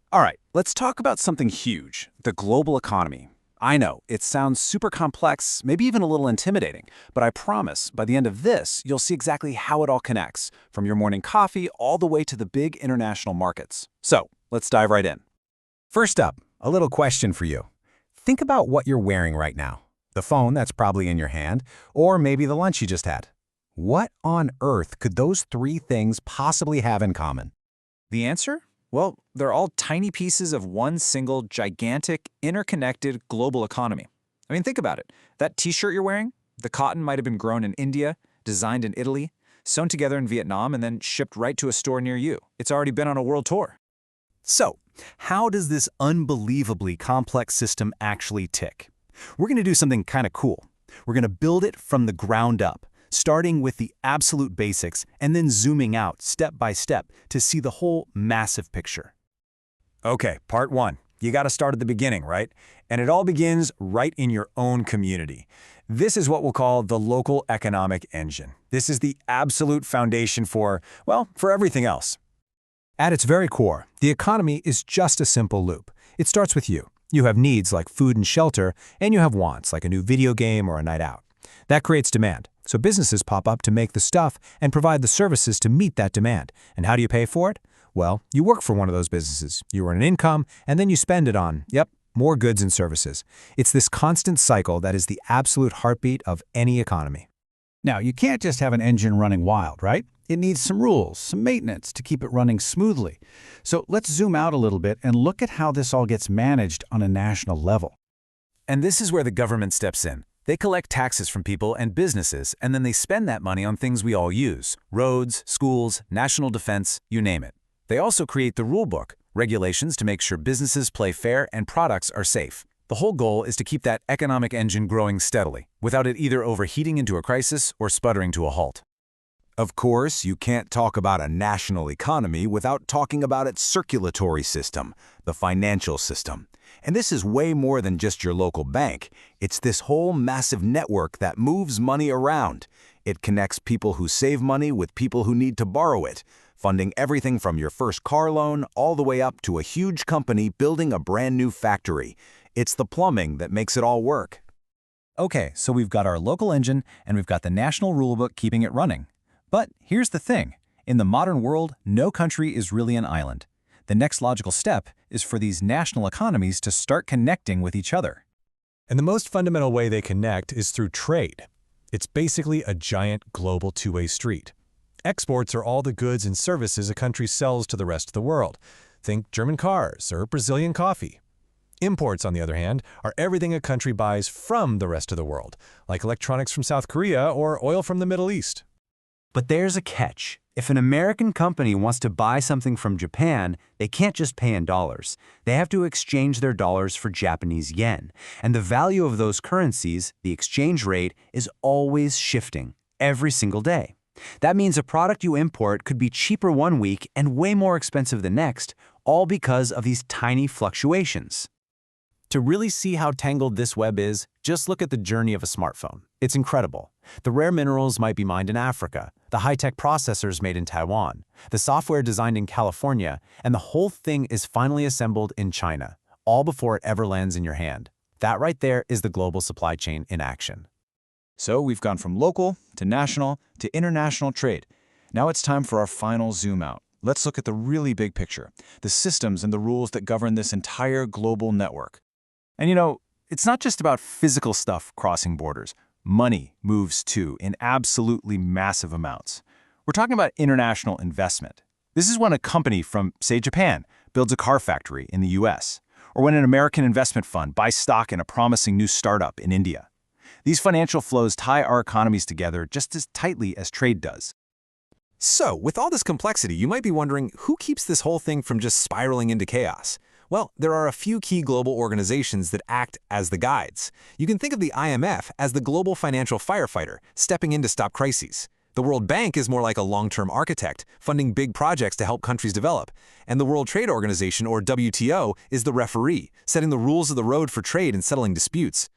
All right, let's talk about something huge, the global economy. I know, it sounds super complex, maybe even a little intimidating, but I promise by the end of this, you'll see exactly how it all connects, from your morning coffee all the way to the big international markets. So, let's dive right in. First up, a little question for you. Think about what you're wearing right now. The phone that's probably in your hand, or maybe the lunch you just had. What on earth could those three things possibly have in common? The answer? Well, they're all tiny pieces of one single, gigantic, interconnected global economy. I mean, think about it. That t-shirt you're wearing, the cotton might have been grown in India, designed in Italy, sewn together in Vietnam, and then shipped right to a store near you. It's already been on a world tour. So, how does this unbelievably complex system actually tick? We're going to do something kind of cool. We're going to build it from the ground up, starting with the absolute basics and then zooming out step by step to see the whole massive picture. Okay, part one. You got to start at the beginning, right? And it all begins right in your own community. This is what we'll call the local economic engine. This is the absolute foundation for, well, for everything else. At its very core, the economy is just a simple loop. It starts with you. You have needs like food and shelter, and you have wants like a new video game or a night out. That creates demand. So businesses pop up to make the stuff and provide the services to meet that demand. And how do you pay for it? Well, you work for one of those businesses. You earn an income, and then you spend it on, more goods and services. It's this constant cycle that is the absolute heartbeat of any economy. Now, you can't just have an engine running wild, right? It needs some rules, some maintenance to keep it running smoothly. So let's zoom out a little bit and look at how this all gets managed on a national level. And this is where the government steps in. They collect taxes from people and businesses, and then they spend that money on things we all use: roads, schools, national defense, you name it. They also create the rule book, regulations to make sure businesses play fair and products are safe. The whole goal is to keep that economic engine growing steadily, without it either overheating into a crisis or sputtering to a halt. Of course, you can't talk about a national economy without talking about its circulatory system, the financial system. And this is way more than just your local bank. It's this whole massive network that moves money around. It connects people who save money with people who need to borrow it, funding everything from your first car loan all the way up to a huge company building a brand new factory. It's the plumbing that makes it all work. Okay, so we've got our local engine and we've got the national rulebook keeping it running. But here's the thing. In the modern world, no country is really an island. The next logical step is for these national economies to start connecting with each other. And the most fundamental way they connect is through trade. It's basically a giant global two-way street. Exports are all the goods and services a country sells to the rest of the world. Think German cars or Brazilian coffee. Imports, on the other hand, are everything a country buys from the rest of the world, like electronics from South Korea or oil from the Middle East. But there's a catch. If an American company wants to buy something from Japan, they can't just pay in dollars. They have to exchange their dollars for Japanese yen. And the value of those currencies, the exchange rate, is always shifting, every single day. That means a product you import could be cheaper one week and way more expensive the next, all because of these tiny fluctuations. To really see how tangled this web is, just look at the journey of a smartphone. It's incredible. The rare minerals might be mined in Africa, the high-tech processors made in Taiwan, the software designed in California, and the whole thing is finally assembled in China, all before it ever lands in your hand. That right there is the global supply chain in action. So we've gone from local to national to international trade. Now it's time for our final zoom out. Let's look at the really big picture, the systems and the rules that govern this entire global network. And it's not just about physical stuff crossing borders. Money moves too in absolutely massive amounts. We're talking about international investment. This is when a company from, say, Japan builds a car factory in the US, or when an American investment fund buys stock in a promising new startup in India. These financial flows tie our economies together just as tightly as trade does. So, with all this complexity, you might be wondering who keeps this whole thing from just spiraling into chaos? Well, there are a few key global organizations that act as the guides. You can think of the IMF as the global financial firefighter, stepping in to stop crises. The World Bank is more like a long-term architect, funding big projects to help countries develop. And the World Trade Organization, or WTO, is the referee, setting the rules of the road for trade and settling disputes.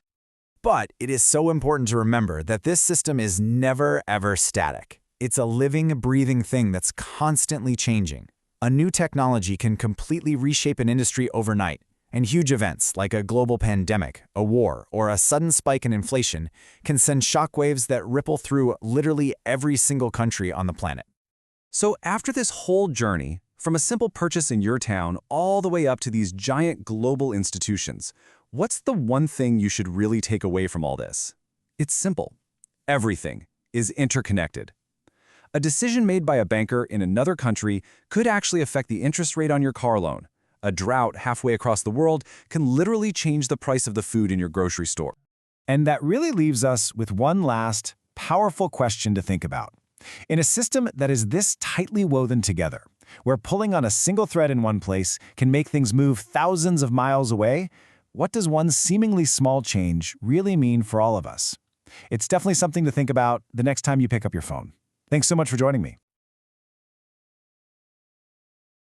But it is so important to remember that this system is never, ever static. It's a living, breathing thing that's constantly changing. A new technology can completely reshape an industry overnight, and huge events like a global pandemic, a war, or a sudden spike in inflation can send shockwaves that ripple through literally every single country on the planet. So after this whole journey, from a simple purchase in your town all the way up to these giant global institutions, what's the one thing you should really take away from all this? It's simple. Everything is interconnected. A decision made by a banker in another country could actually affect the interest rate on your car loan. A drought halfway across the world can literally change the price of the food in your grocery store. And that really leaves us with one last, powerful question to think about. In a system that is this tightly woven together, where pulling on a single thread in one place can make things move thousands of miles away, what does one seemingly small change really mean for all of us? It's definitely something to think about the next time you pick up your phone. Thanks so much for joining me.